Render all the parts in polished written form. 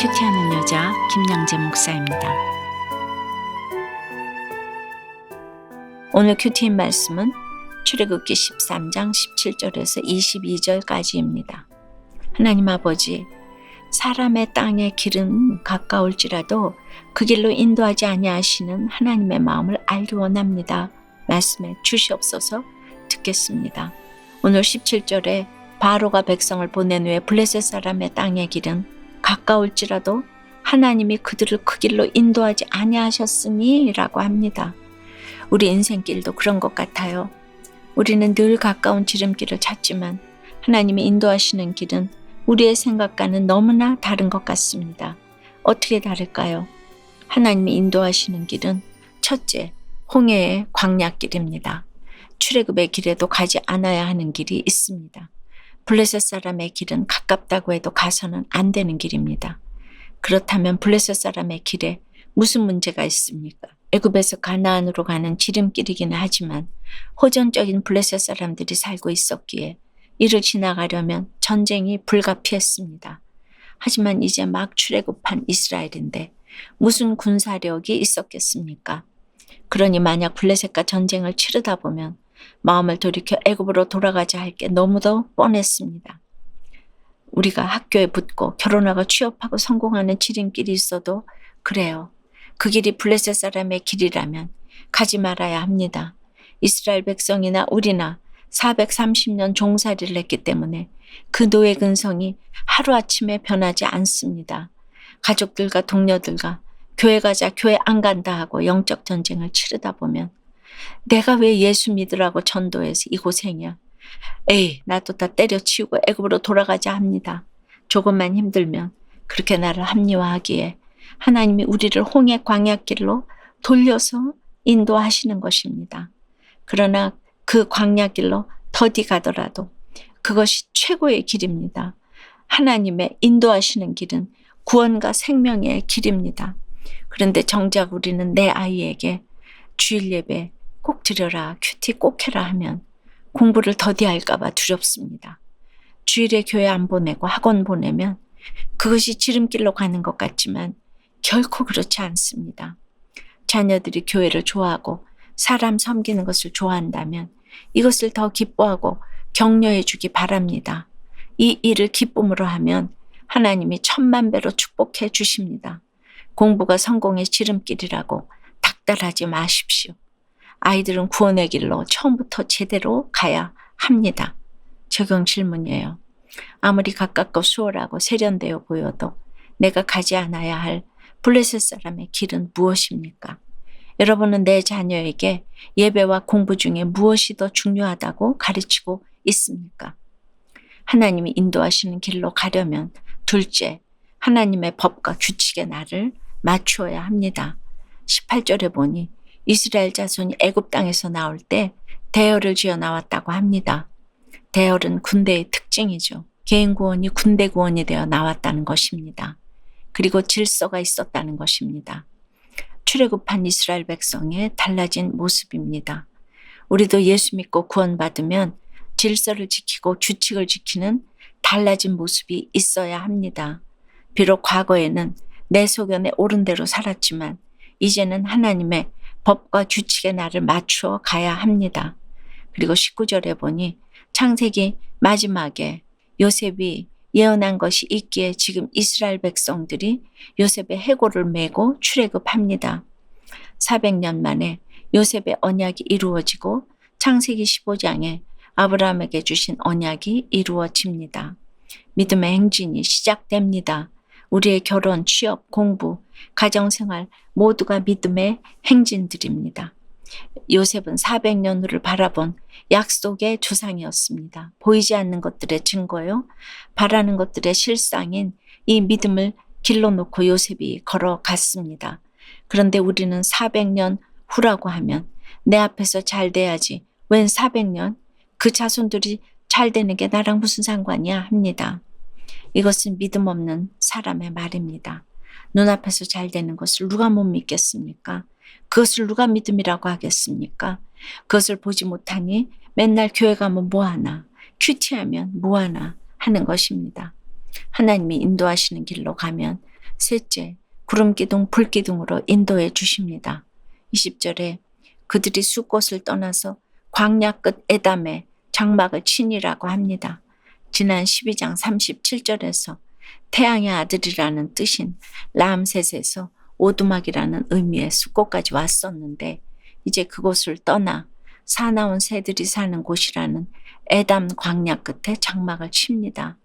큐티하는 여자 김양재 목사입니다. 오늘 큐티인 말씀은 출애굽기 13장 17절에서 22절까지입니다. 하나님 아버지, 사람의 땅의 길은 가까울지라도 그 길로 인도하지 아니하시는 하나님의 마음을 알기 원합니다. 말씀해 주시옵소서. 듣겠습니다. 오늘 17절에 바로가 백성을 보낸 후에 블레셋 사람의 땅의 길은 가까울지라도 하나님이 그들을 그 길로 인도하지 아니하셨으니 라고 합니다. 우리 인생길도 그런 것 같아요. 우리는 늘 가까운 지름길을 찾지만 하나님이 인도하시는 길은 우리의 생각과는 너무나 다른 것 같습니다. 어떻게 다를까요? 하나님이 인도하시는 길은 첫째, 홍해의 광야길입니다. 출애굽의 길에도 가지 않아야 하는 길이 있습니다. 블레셋 사람의 길은 가깝다고 해도 가서는 안 되는 길입니다. 그렇다면 블레셋 사람의 길에 무슨 문제가 있습니까? 애굽에서 가나안으로 가는 지름길이기는 하지만 호전적인 블레셋 사람들이 살고 있었기에 이를 지나가려면 전쟁이 불가피했습니다. 하지만 이제 막 출애굽한 이스라엘인데 무슨 군사력이 있었겠습니까? 그러니 만약 블레셋과 전쟁을 치르다 보면 마음을 돌이켜 애굽으로 돌아가자 할 게 너무도 뻔했습니다. 우리가 학교에 붙고 결혼하고 취업하고 성공하는 지름길이 있어도 그래요. 그 길이 블레셋 사람의 길이라면 가지 말아야 합니다. 이스라엘 백성이나 우리나 430년 종살이를 했기 때문에 그 노예 근성이 하루아침에 변하지 않습니다. 가족들과 동료들과 교회 가자 교회 안 간다 하고 영적 전쟁을 치르다 보면 내가 왜 예수 믿으라고 전도해서 이 고생이야. 에이, 나도 다 때려치우고 애굽으로 돌아가자 합니다. 조금만 힘들면 그렇게 나를 합리화하기에 하나님이 우리를 홍해 광야길로 돌려서 인도하시는 것입니다. 그러나 그 광야길로 더디 가더라도 그것이 최고의 길입니다. 하나님의 인도하시는 길은 구원과 생명의 길입니다. 그런데 정작 우리는 내 아이에게 주일 예배 꼭 드려라, 큐티 꼭 해라 하면 공부를 더디할까 봐 두렵습니다. 주일에 교회 안 보내고 학원 보내면 그것이 지름길로 가는 것 같지만 결코 그렇지 않습니다. 자녀들이 교회를 좋아하고 사람 섬기는 것을 좋아한다면 이것을 더 기뻐하고 격려해 주기 바랍니다. 이 일을 기쁨으로 하면 하나님이 10,000배로 축복해 주십니다. 공부가 성공의 지름길이라고 닥달하지 마십시오. 아이들은 구원의 길로 처음부터 제대로 가야 합니다. 적용 질문이에요. 아무리 가깝고 수월하고 세련되어 보여도 내가 가지 않아야 할 블레셋 사람의 길은 무엇입니까? 여러분은 내 자녀에게 예배와 공부 중에 무엇이 더 중요하다고 가르치고 있습니까? 하나님이 인도하시는 길로 가려면 둘째, 하나님의 법과 규칙에 나를 맞추어야 합니다. 18절에 보니 이스라엘 자손이 애굽 땅에서 나올 때 대열을 지어 나왔다고 합니다. 대열은 군대의 특징이죠. 개인 구원이 군대 구원이 되어 나왔다는 것입니다. 그리고 질서가 있었다는 것입니다. 출애굽한 이스라엘 백성의 달라진 모습입니다. 우리도 예수 믿고 구원받으면 질서를 지키고 규칙을 지키는 달라진 모습이 있어야 합니다. 비록 과거에는 내 소견에 옳은 대로 살았지만 이제는 하나님의 법과 규칙에 나를 맞추어 가야 합니다. 그리고 19절에 보니 창세기 마지막에 요셉이 예언한 것이 있기에 지금 이스라엘 백성들이 요셉의 해골을 메고 출애굽합니다. 400년 만에 요셉의 언약이 이루어지고 창세기 15장에 아브라함에게 주신 언약이 이루어집니다. 믿음의 행진이 시작됩니다. 우리의 결혼, 취업, 공부, 가정생활 모두가 믿음의 행진들입니다. 요셉은 400년 후를 바라본 약속의 조상이었습니다. 보이지 않는 것들의 증거요, 바라는 것들의 실상인 이 믿음을 길러 놓고 요셉이 걸어갔습니다. 그런데 우리는 400년 후라고 하면 내 앞에서 잘 돼야지 웬 400년? 그 자손들이 잘 되는 게 나랑 무슨 상관이야 합니다. 이것은 믿음 없는 사람의 말입니다. 눈앞에서 잘 되는 것을 누가 못 믿겠습니까? 그것을 누가 믿음이라고 하겠습니까? 그것을 보지 못하니 맨날 교회 가면 뭐하나, 큐티하면 뭐하나 하는 것입니다. 하나님이 인도하시는 길로 가면 셋째, 구름기둥, 불기둥으로 인도해 주십니다. 20절에 그들이 숫곳을 떠나서 광야 끝 에담에 장막을 치니라고 합니다. 지난 12장 37절에서 태양의 아들이라는 뜻인 라암셋에서 오두막이라는 의미의 숫곳까지 왔었는데 이제 그곳을 떠나 사나운 새들이 사는 곳이라는 에담 광야 끝에 장막을 칩니다.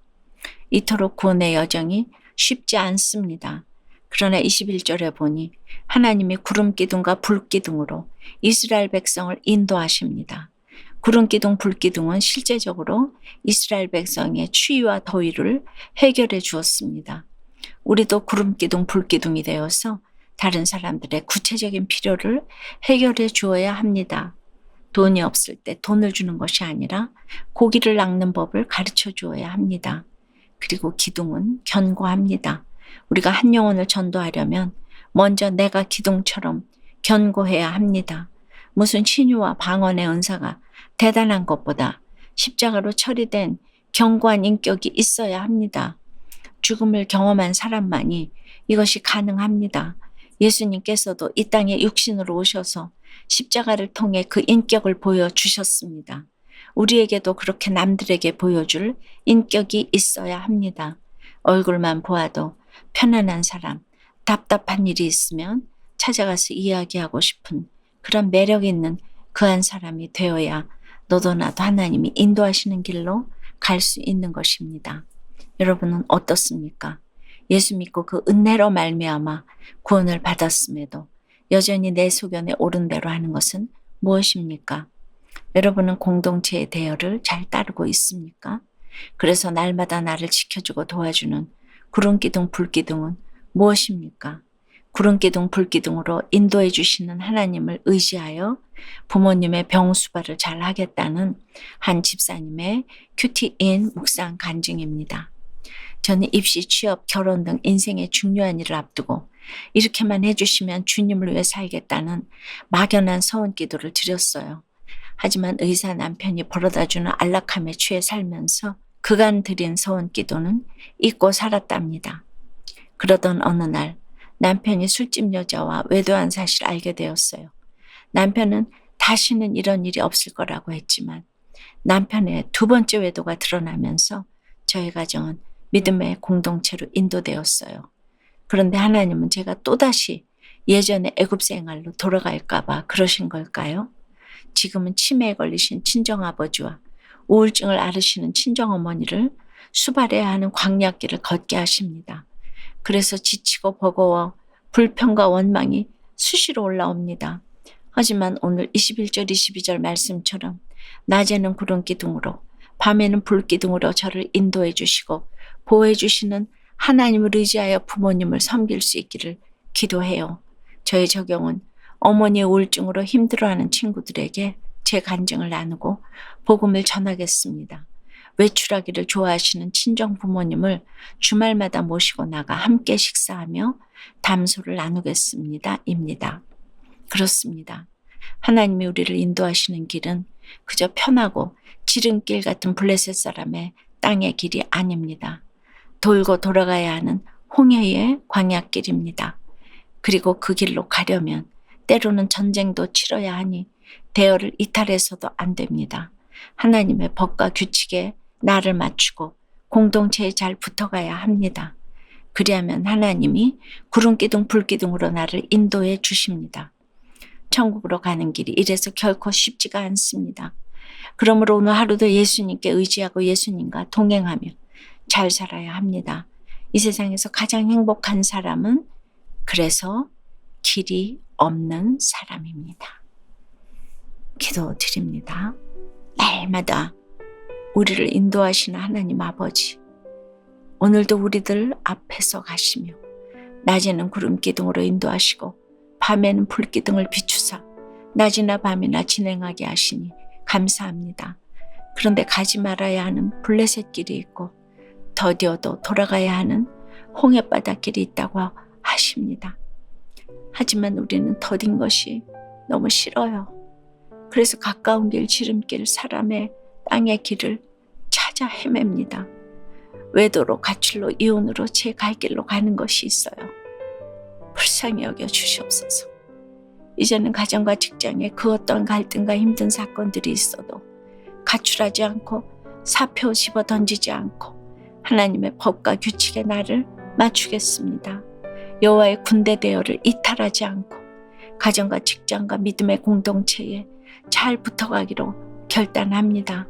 이토록 구원의 여정이 쉽지 않습니다. 그러나 21절에 보니 하나님이 구름기둥과 불기둥으로 이스라엘 백성을 인도하십니다. 구름기둥, 불기둥은 실제적으로 이스라엘 백성의 추위와 더위를 해결해 주었습니다. 우리도 구름기둥, 불기둥이 되어서 다른 사람들의 구체적인 필요를 해결해 주어야 합니다. 돈이 없을 때 돈을 주는 것이 아니라 고기를 낚는 법을 가르쳐 주어야 합니다. 그리고 기둥은 견고합니다. 우리가 한 영혼을 전도하려면 먼저 내가 기둥처럼 견고해야 합니다. 무슨 신유와 방언의 은사가 대단한 것보다 십자가로 처리된 견고한 인격이 있어야 합니다. 죽음을 경험한 사람만이 이것이 가능합니다. 예수님께서도 이 땅에 육신으로 오셔서 십자가를 통해 그 인격을 보여주셨습니다. 우리에게도 그렇게 남들에게 보여줄 인격이 있어야 합니다. 얼굴만 보아도 편안한 사람, 답답한 일이 있으면 찾아가서 이야기하고 싶은 그런 매력 있는 그한 사람이 되어야 너도 나도 하나님이 인도하시는 길로 갈 수 있는 것입니다. 여러분은 어떻습니까? 예수 믿고 그 은혜로 말미암아 구원을 받았음에도 여전히 내 소견에 옳은 대로 하는 것은 무엇입니까? 여러분은 공동체의 대열을 잘 따르고 있습니까? 그래서 날마다 나를 지켜주고 도와주는 구름기둥, 불기둥은 무엇입니까? 구름기둥, 불기둥으로 인도해 주시는 하나님을 의지하여 부모님의 병수발을 잘 하겠다는 한 집사님의 큐티인 묵상 간증입니다. 저는 입시, 취업, 결혼 등 인생의 중요한 일을 앞두고 이렇게만 해주시면 주님을 위해 살겠다는 막연한 서원 기도를 드렸어요. 하지만 의사 남편이 벌어다주는 안락함에 취해 살면서 그간 드린 서원 기도는 잊고 살았답니다. 그러던 어느 날 남편이 술집 여자와 외도한 사실을 알게 되었어요. 남편은 다시는 이런 일이 없을 거라고 했지만 남편의 두 번째 외도가 드러나면서 저희 가정은 믿음의 공동체로 인도되었어요. 그런데 하나님은 제가 또다시 예전의 애굽 생활로 돌아갈까 봐 그러신 걸까요? 지금은 치매에 걸리신 친정아버지와 우울증을 앓으시는 친정어머니를 수발해야 하는 광야길을 걷게 하십니다. 그래서 지치고 버거워 불평과 원망이 수시로 올라옵니다. 하지만 오늘 21절 22절 말씀처럼 낮에는 구름기둥으로 밤에는 불기둥으로 저를 인도해 주시고 보호해 주시는 하나님을 의지하여 부모님을 섬길 수 있기를 기도해요. 저의 적용은 어머니의 우울증으로 힘들어하는 친구들에게 제 간증을 나누고 복음을 전하겠습니다. 외출하기를 좋아하시는 친정 부모님을 주말마다 모시고 나가 함께 식사하며 담소를 나누겠습니다. 입니다. 그렇습니다. 하나님이 우리를 인도하시는 길은 그저 편하고 지름길 같은 블레셋 사람의 땅의 길이 아닙니다. 돌고 돌아가야 하는 홍해의 광야길입니다. 그리고 그 길로 가려면 때로는 전쟁도 치러야 하니 대열을 이탈해서도 안 됩니다. 하나님의 법과 규칙에 나를 맞추고 공동체에 잘 붙어가야 합니다. 그리하면 하나님이 구름기둥 불기둥으로 나를 인도해 주십니다. 천국으로 가는 길이 이래서 결코 쉽지가 않습니다. 그러므로 오늘 하루도 예수님께 의지하고 예수님과 동행하며 잘 살아야 합니다. 이 세상에서 가장 행복한 사람은 그래서 길이 없는 사람입니다. 기도드립니다. 날마다 우리를 인도하시는 하나님 아버지, 오늘도 우리들 앞에서 가시며 낮에는 구름기둥으로 인도하시고 밤에는 불기둥을 비추사 낮이나 밤이나 진행하게 하시니 감사합니다. 그런데 가지 말아야 하는 블레셋 길이 있고 더디어도 돌아가야 하는 홍해바닷길이 있다고 하십니다. 하지만 우리는 더딘 것이 너무 싫어요. 그래서 가까운 길, 지름길, 사람의 땅의 길을 찾아 헤맵니다. 외도로 가출로 이혼으로 제 갈 길로 가는 것이 있어요. 불쌍히 여겨 주시옵소서. 이제는 가정과 직장에 그 어떤 갈등과 힘든 사건들이 있어도 가출하지 않고 사표 집어 던지지 않고 하나님의 법과 규칙에 나를 맞추겠습니다. 여호와의 군대 대열을 이탈하지 않고 가정과 직장과 믿음의 공동체에 잘 붙어가기로 결단합니다.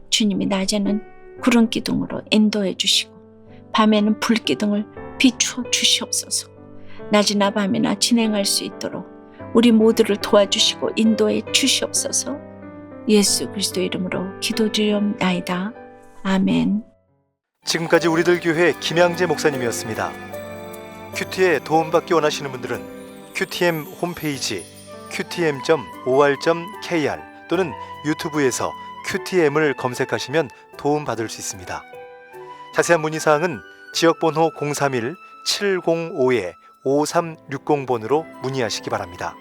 주님이 낮에는 구름 기둥으로 인도해 주시고 밤에는 불 기둥을 비추어 주시옵소서. 낮이나 밤이나 진행할 수 있도록 우리 모두를 도와주시고 인도해 주시옵소서. 예수 그리스도 이름으로 기도드리옵나이다. 아멘. 지금까지 우리들 교회 김양재 목사님이었습니다. 큐티에 도움받기 원하시는 분들은 QTM 홈페이지 qtm.or.kr 또는 유튜브에서 QTM을 검색하시면 도움받을 수 있습니다. 자세한 문의사항은 지역번호 031-705-5360번으로 문의하시기 바랍니다.